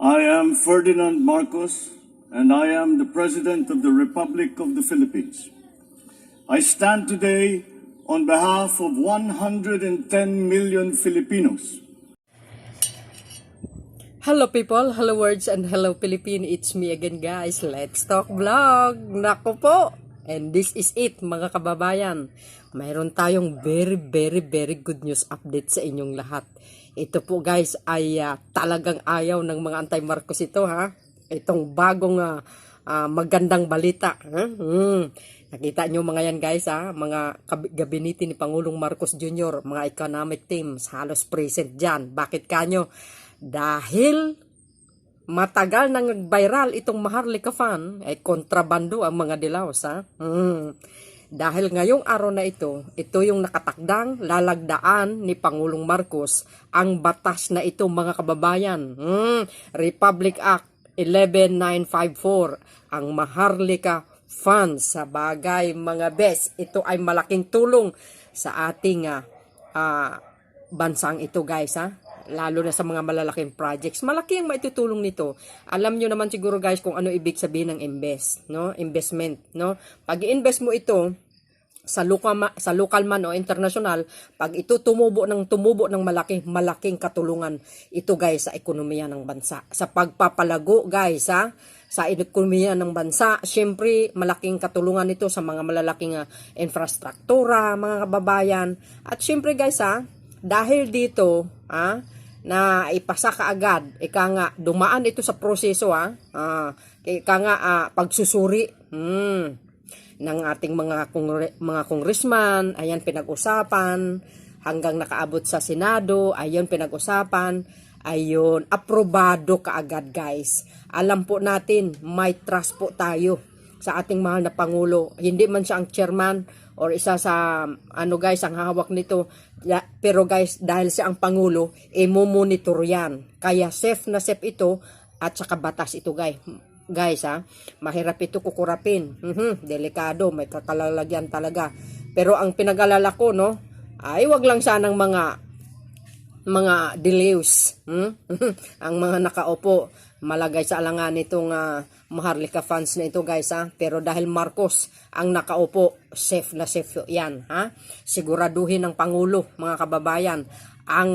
I am Ferdinand Marcos, and I am the President of the Republic of the Philippines. I stand today on behalf of 110 million Filipinos. Hello people, hello words, and hello Philippine. It's me again guys. Let's talk vlog. Nako po. And this is it mga kababayan. Mayroon tayong very good news update sa inyong lahat. Ito po guys ay talagang ayaw ng mga anti-Marcos ito ha. Itong bagong magandang balita. Nakita nyo mga yan guys ha. Mga gabinete ni Pangulong Marcos Jr. Mga economic teams halos present dyan. Bakit kanyo? Dahil matagal nang nag-viral itong Maharlika fan, ay kontrabando ang mga Dilaws ha. Dahil ngayong araw na ito yung nakatakdang lalagdaan ni Pangulong Marcos ang batas na ito mga kababayan. Republic Act 11954, ang Maharlika funds. Sa bagay mga bes, ito ay malaking tulong sa ating bansang ito guys ha. Lalo na sa mga malalaking projects. Malaki ang maitutulong nito. Alam nyo naman siguro guys kung ano ibig sabihin ng investment, no? Pag i-invest mo ito sa local man o international, pag ito tumubo ng malaking katulungan ito guys sa ekonomiya ng bansa. Sa pagpapalago guys ha, sa ekonomiya ng bansa, syempre malaking katulungan nito sa mga malalaking infrastruktura, mga kababayan. At syempre guys ha, dahil dito na ipasa ka agad, ika nga dumaan ito sa proseso ika nga pagsusuri ng ating mga congressman, ayan pinag-usapan hanggang nakaabot sa Senado, ayan pinag-usapan, ayun aprobado kaagad guys. Alam po natin, may trust po tayo sa ating mahal na Pangulo. Hindi man siya ang chairman or isa sa guys ang hawak nito, pero guys dahil siya ang Pangulo, monitor yan. Kaya safe na safe ito at saka batas ito guys ha. Mahirap ito kukurapin, delikado, may kakalalagyan talaga. Pero ang pinag-alala ko no, ay wag lang sanang mga Dilaws ang mga nakaupo malagay sa alangan nitong Maharlika funds na ito guys ha. Pero dahil Marcos ang nakaupo, safe na safe yan ha. Siguraduhin ng Pangulo mga kababayan ang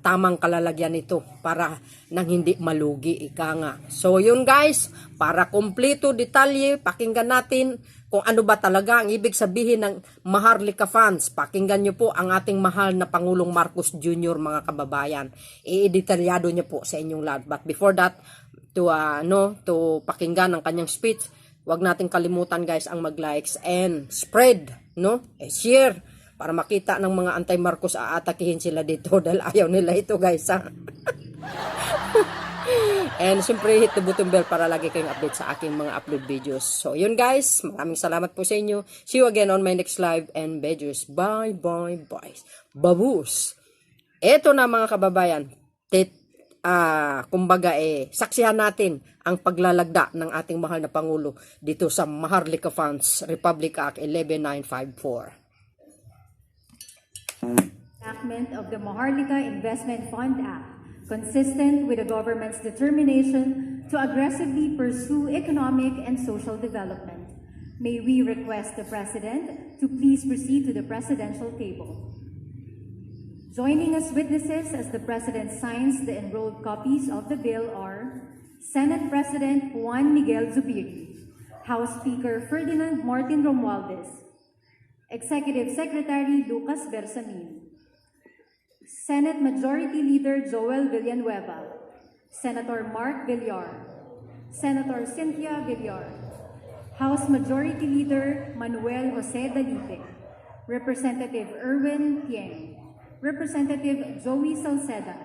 tamang kalalagyan nito para nang hindi malugi ika nga. So yun guys, para kumpleto detalye, pakinggan natin kung ano ba talaga ang ibig sabihin ng Maharlika funds. Pakinggan nyo po ang ating mahal na Pangulong Marcos Jr. mga kababayan. I-detalyado niya po sa inyong lahat. But before that, to pakinggan ang kanyang speech, wag nating kalimutan guys ang mag-likes and spread, share para makita ng mga anti-Marcos aatakihin sila dito dahil ayaw nila ito guys ha. And siyempre hit the button bell para lagi kayong update sa aking mga upload videos. So yun guys, maraming salamat po sa inyo. See you again on my next live and videos. Bye. Babus. Eto na mga kababayan, kumbaga saksihan natin ang paglalagda ng ating mahal na Pangulo dito sa Maharlika Funds Republic Act 11954. Enactment of the Maharlika Investment Fund Act, consistent with the government's determination to aggressively pursue economic and social development. May we request the President to please proceed to the presidential table. Joining as witnesses as the President signs the enrolled copies of the bill are Senate President Juan Miguel Zubiri, House Speaker Ferdinand Martin Romualdez, Executive Secretary Lucas Bersamin, Senate Majority Leader Joel Villanueva, Senator Mark Villar, Senator Cynthia Villar, House Majority Leader Manuel Jose Dalipe, Representative Erwin Tieng, Representative Joey Salceda,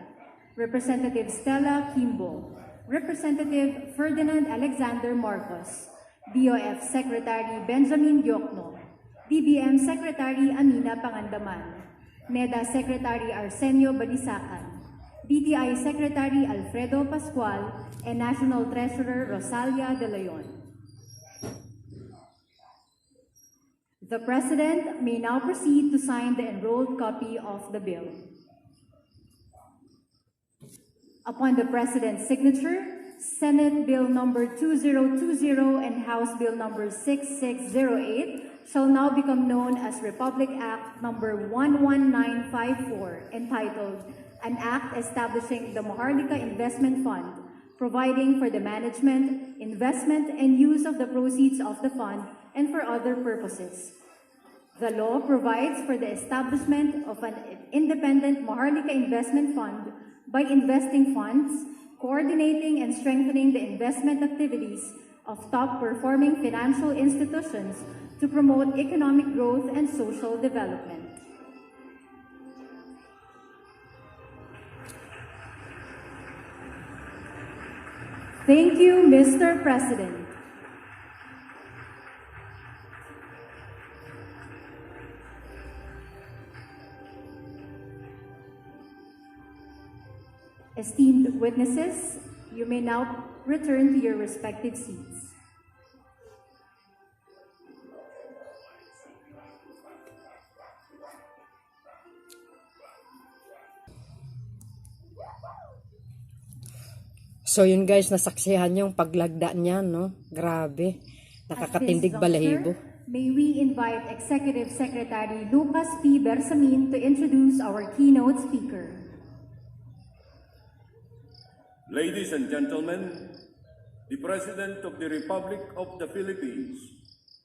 Representative Stella Kimbo, Representative Ferdinand Alexander Marcos, DOF Secretary Benjamin Diokno, DBM Secretary Amina Pangandaman, NEDA Secretary Arsenio Balisacan, DTI Secretary Alfredo Pascual, and National Treasurer Rosalia De Leon. The President may now proceed to sign the enrolled copy of the bill. Upon the President's signature, Senate Bill number 2020 and House Bill number 6608 shall now become known as Republic Act number 11954, entitled An Act Establishing the Maharlika Investment Fund, providing for the management, investment, and use of the proceeds of the fund and for other purposes. The law provides for the establishment of an independent Maharlika Investment Fund by investing funds, coordinating and strengthening the investment activities of top-performing financial institutions to promote economic growth and social development. Thank you, Mr. President. Esteemed witnesses, you may now return to your respective seats. So yun guys, nasaksihan yung paglagda niya, no? Grabe. Nakakatindig balahibo. May we invite Executive Secretary Lucas P. Bersamin to introduce our keynote speaker. Ladies and gentlemen, the President of the Republic of the Philippines,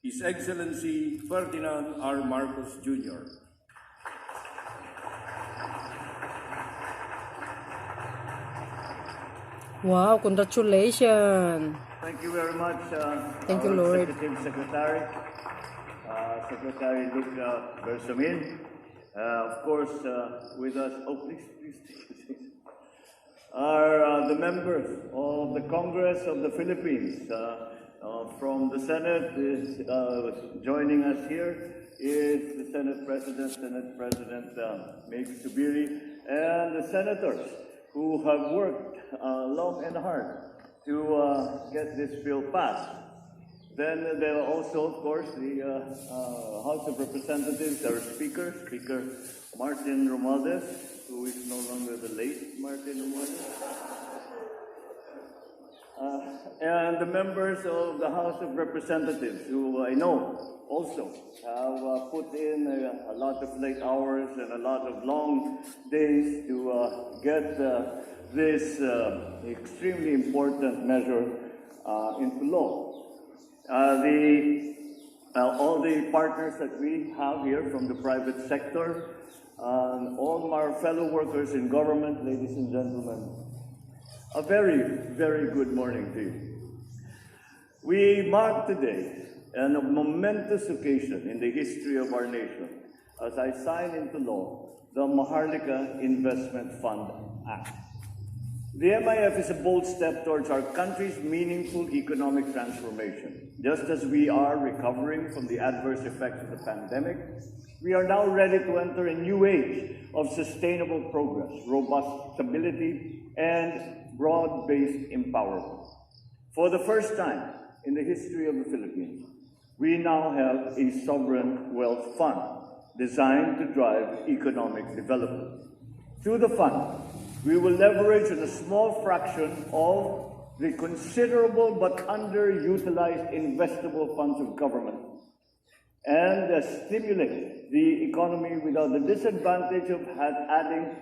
His Excellency Ferdinand R. Marcos Jr. Wow, congratulations. Thank you very much, Thank you, our Lord. Executive Secretary, Secretary Luc Bersamin. Of course, with us, please. Are the members of the Congress of the Philippines. From the Senate is joining us here is the Senate President Meg Subiri, and the senators who have worked long and hard to get this bill passed. Then there are also, of course, the House of Representatives, our Speaker Martin Romualdez, who is no longer the late Martin Romualdez, and the members of the House of Representatives, who I know also have put in a lot of late hours and a lot of long days to get this extremely important measure into law. All the partners that we have here from the private sector, all our fellow workers in government, ladies and gentlemen, a very, very good morning to you. We mark today a momentous occasion in the history of our nation as I sign into law the Maharlika Investment Fund Act. The MIF is a bold step towards our country's meaningful economic transformation. Just as we are recovering from the adverse effects of the pandemic, we are now ready to enter a new age of sustainable progress, robust stability, and broad-based empowerment. For the first time in the history of the Philippines, we now have a sovereign wealth fund designed to drive economic development. Through the fund, we will leverage on a small fraction of the considerable but underutilized investable funds of government and stimulate the economy without the disadvantage of adding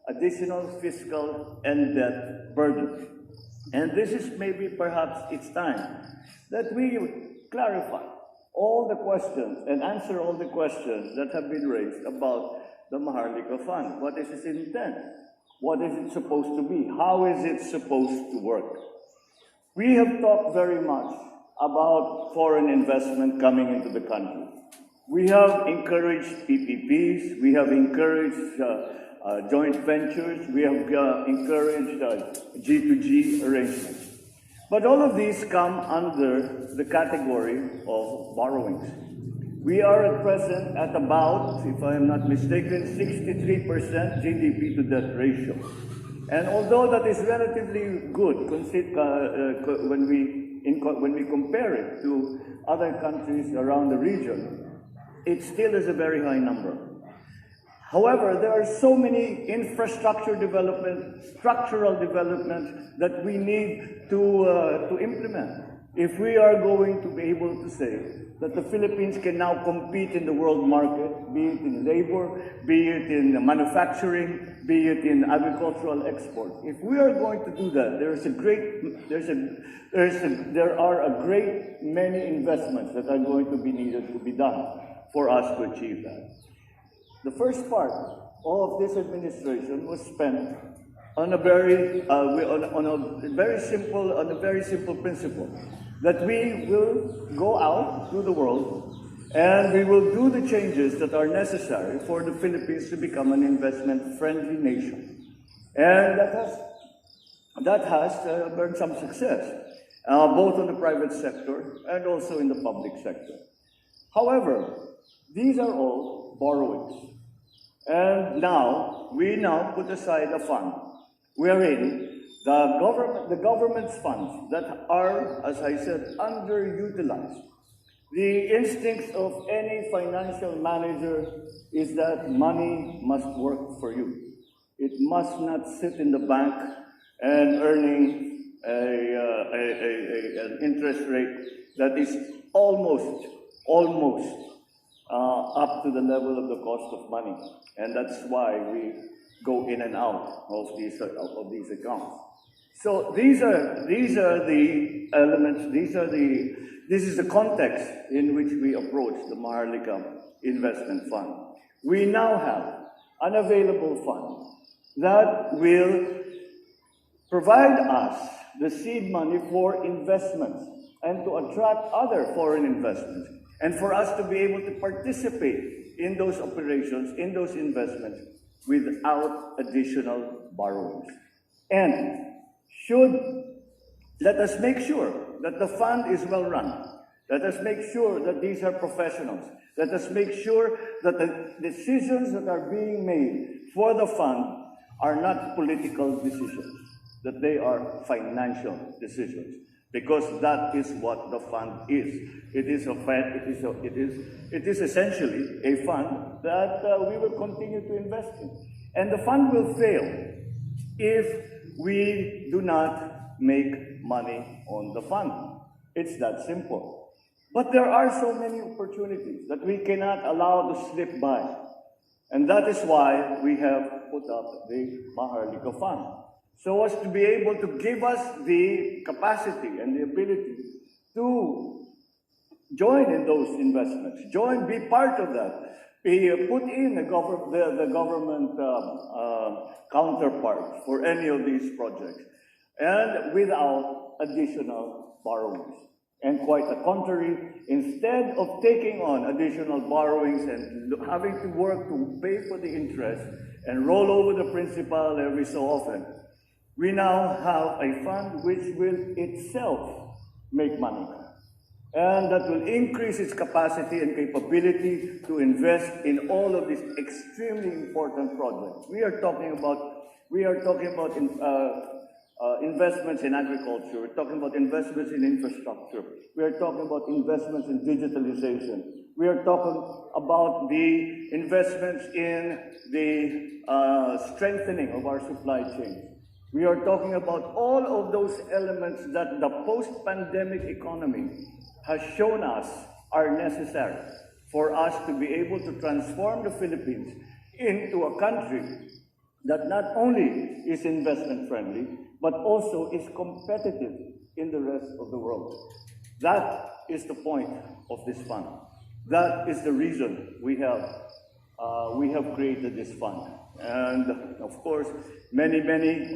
additional fiscal and debt burden. And this is maybe perhaps it's time that we clarify all the questions and answer all the questions that have been raised about the Maharlika Fund. What is its intent? What is it supposed to be? How is it supposed to work? We have talked very much about foreign investment coming into the country. We have encouraged PPPs, we have encouraged joint ventures, we have encouraged G2G arrangements. But all of these come under the category of borrowings. We are at present at about, if I am not mistaken, 63% GDP to debt ratio. And although that is relatively good when we compare it to other countries around the region, it still is a very high number. However, there are so many infrastructure development, structural developments that we need to implement if we are going to be able to say that the Philippines can now compete in the world market, be it in labor, be it in manufacturing, be it in agricultural export. If we are going to do that, there are a great many investments that are going to be needed to be done for us to achieve that. The first part of this administration was spent on a very simple principle that we will go out to the world and we will do the changes that are necessary for the Philippines to become an investment-friendly nation, and that has earned some success, both in the private sector and also in the public sector. However, these are all borrowings. And we now put aside a fund wherein the government's funds that are, as I said, underutilized. The instincts of any financial manager is that money must work for you. It must not sit in the bank and earning an interest rate that is almost up to the level of the cost of money, and that's why we go in and out of these accounts. So these are the elements. This is the context in which we approach the Maharlika Investment Fund. We now have an available fund that will provide us the seed money for investments and to attract other foreign investments, and for us to be able to participate in those operations, in those investments, without additional borrowings. And let us make sure that the fund is well run. Let us make sure that these are professionals. Let us make sure that the decisions that are being made for the fund are not political decisions, that they are financial decisions. Because that is what the fund is. It is essentially a fund that we will continue to invest in. And the fund will fail if we do not make money on the fund. It's that simple. But there are so many opportunities that we cannot allow to slip by. And that is why we have put up the Maharlika Fund, so as to be able to give us the capacity and the ability to join in those investments, be part of that, put in the government counterpart for any of these projects, and without additional borrowings. And quite the contrary, instead of taking on additional borrowings and having to work to pay for the interest and roll over the principal every so often, we now have a fund which will itself make money, and that will increase its capacity and capability to invest in all of these extremely important projects. We are talking about investments in agriculture. We're talking about investments in infrastructure. We are talking about investments in digitalization. We are talking about the investments in the strengthening of our supply chain. We are talking about all of those elements that the post-pandemic economy has shown us are necessary for us to be able to transform the Philippines into a country that not only is investment-friendly, but also is competitive in the rest of the world. That is the point of this fund. That is the reason we have created this fund. And of course, many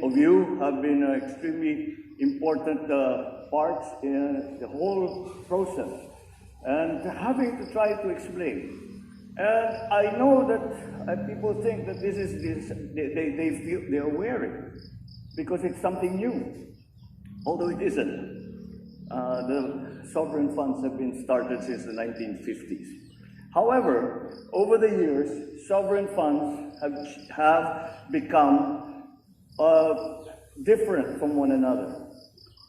of you have been extremely important parts in the whole process, and having to try to explain. And I know that people think that they are wary because it's something new, although it isn't. The sovereign funds have been started since the 1950s. However, over the years, sovereign funds have become different from one another.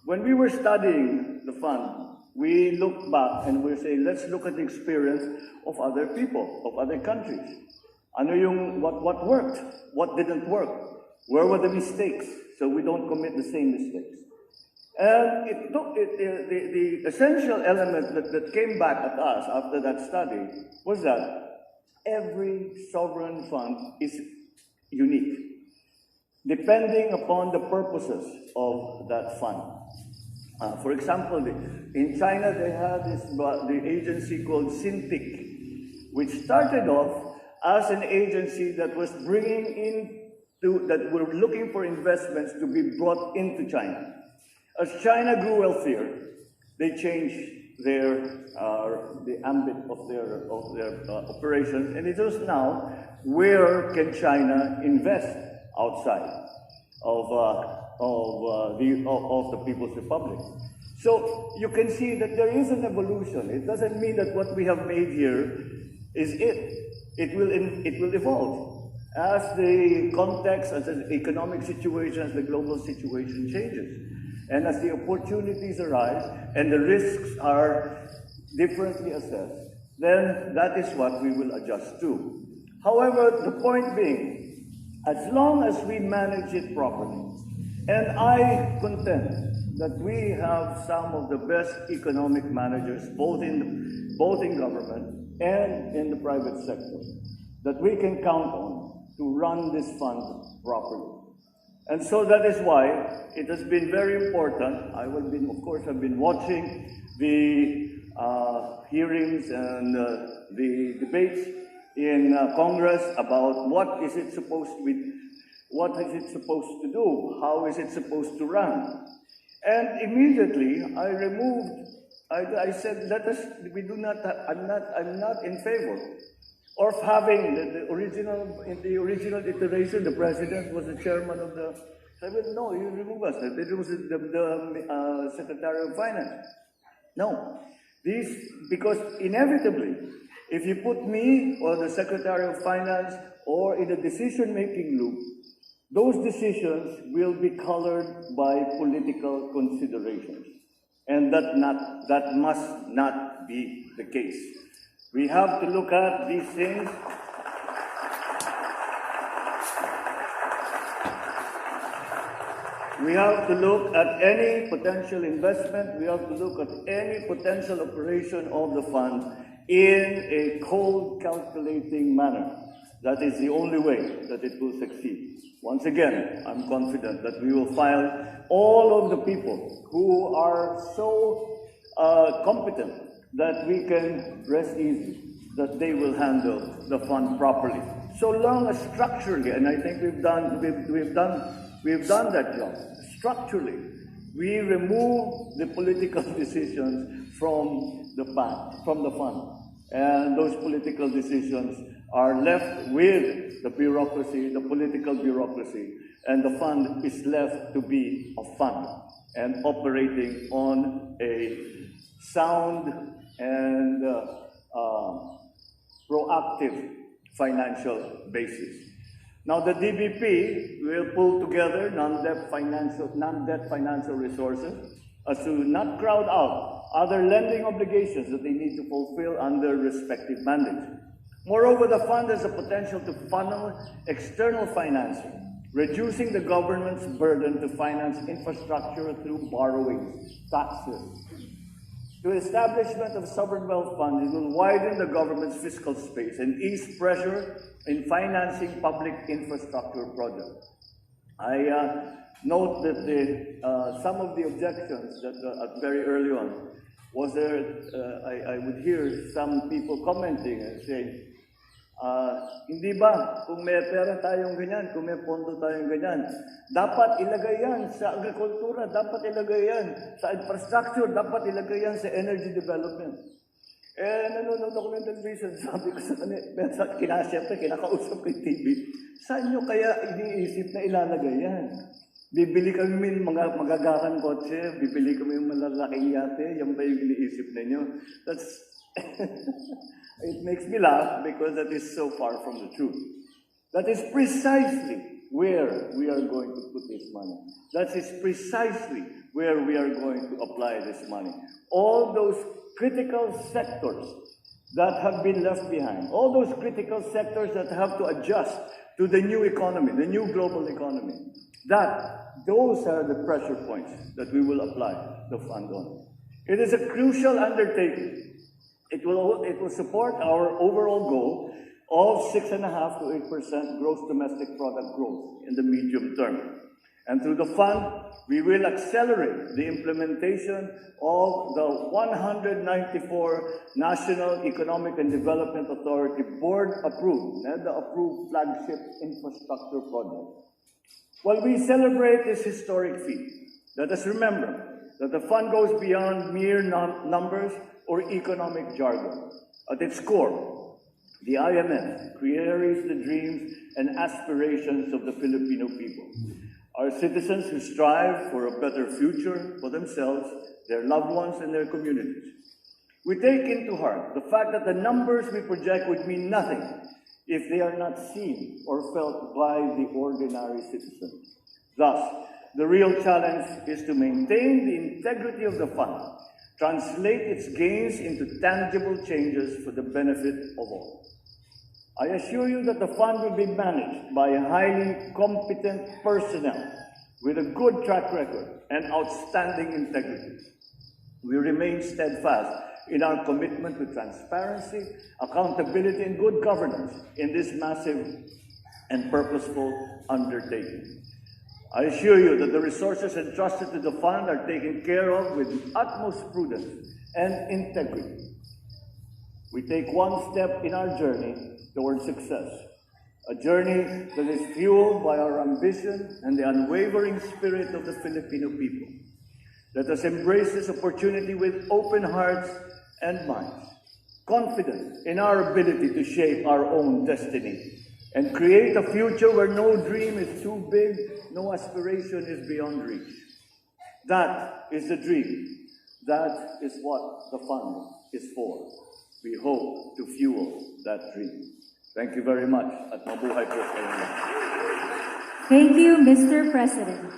When we were studying the fund, we looked back and we say, let's look at the experience of other people, of other countries. What worked? What didn't work? Where were the mistakes? So we don't commit the same mistakes. And the essential element that came back at us after that study was that every sovereign fund is unique, depending upon the purposes of that fund. For example, in China, they had the agency called Sintic, which started off as an agency that was that were looking for investments to be brought into China. As China grew wealthier, they changed the ambit of their operation, and it is now, where can China invest outside of the People's Republic? So you can see that there is an evolution. It doesn't mean that what we have made here is it. It will evolve as the context, as the economic situation, as the global situation changes. And as the opportunities arise and the risks are differently assessed, then that is what we will adjust to. However, the point being, as long as we manage it properly, and I contend that we have some of the best economic managers, both in government and in the private sector, that we can count on to run this fund properly. And so that is why it has been very important. Of course, I've been watching the hearings and the debates in Congress about what is it supposed to do, how is it supposed to run. And immediately I said, I'm not in favor of having in the original iteration, the president was the chairman of the. I said, no, you remove us. It was the Secretary of Finance. No, because inevitably, if you put me or the Secretary of Finance or in a decision-making loop, those decisions will be colored by political considerations, and that must not be the case. We have to look at these things. We have to look at any potential investment. We have to look at any potential operation of the fund in a cold, calculating manner. That is the only way that it will succeed. Once again, I'm confident that we will find all of the people who are so competent that we can rest easy that they will handle the fund properly. So long as structurally, and I think we've done that job. Structurally, we remove the political decisions from the fund, and those political decisions are left with the bureaucracy, the political bureaucracy, and the fund is left to be a fund and operating on a sound and proactive financial basis. Now the DBP will pull together non-debt financial resources as to not crowd out other lending obligations that they need to fulfill under respective mandates. Moreover, the fund has the potential to funnel external financing, reducing the government's burden to finance infrastructure through borrowings, taxes. The establishment of sovereign wealth funds will widen the government's fiscal space and ease pressure in financing public infrastructure projects. I note that some of the objections that very early on was there. I would hear some people commenting and saying, hindi ba, kung may pera tayong ganyan, kung may pondo tayong ganyan, dapat ilagay yan sa agrikultura, dapat ilagay yan sa infrastructure, dapat ilagay yan sa energy development. Nanonood ako ng television, sabi ko sa kanila, siyempre, kinakausap ko yung TV, saan nyo kaya iniisip na ilalagay yan? Bibili kami ng mga magagarang kotse, bibili kami ng malalaking yate, yan ba yung iniisip ninyo? It makes me laugh because that is so far from the truth. That is precisely where we are going to put this money. That is precisely where we are going to apply this money. All those critical sectors that have been left behind, all those critical sectors that have to adjust to the new economy, the new global economy, those are the pressure points that we will apply the fund on. It is a crucial undertaking. It will support our overall goal of 6.5% to 8% gross domestic product growth in the medium term. And through the fund, we will accelerate the implementation of the 194 National Economic and Development Authority board-approved, the approved flagship infrastructure project. While we celebrate this historic feat, let us remember that the fund goes beyond mere numbers or economic jargon. At its core, the IMF carries the dreams and aspirations of the Filipino people. Our citizens who strive for a better future for themselves, their loved ones, and their communities. We take into heart the fact that the numbers we project would mean nothing if they are not seen or felt by the ordinary citizen. Thus, the real challenge is to maintain the integrity of the fund, translate its gains into tangible changes for the benefit of all. I assure you that the fund will be managed by highly competent personnel with a good track record and outstanding integrity. We remain steadfast in our commitment to transparency, accountability, and good governance in this massive and purposeful undertaking. I assure you that the resources entrusted to the fund are taken care of with utmost prudence and integrity. We take one step in our journey towards success, a journey that is fueled by our ambition and the unwavering spirit of the Filipino people. Let us embrace this opportunity with open hearts and minds, confident in our ability to shape our own destiny and create a future where no dream is too big, no aspiration is beyond reach. That is the dream. That is what the fund is for. We hope to fuel that dream. Thank you very much at mabuhay po sa inyo. Thank you, Mr. President.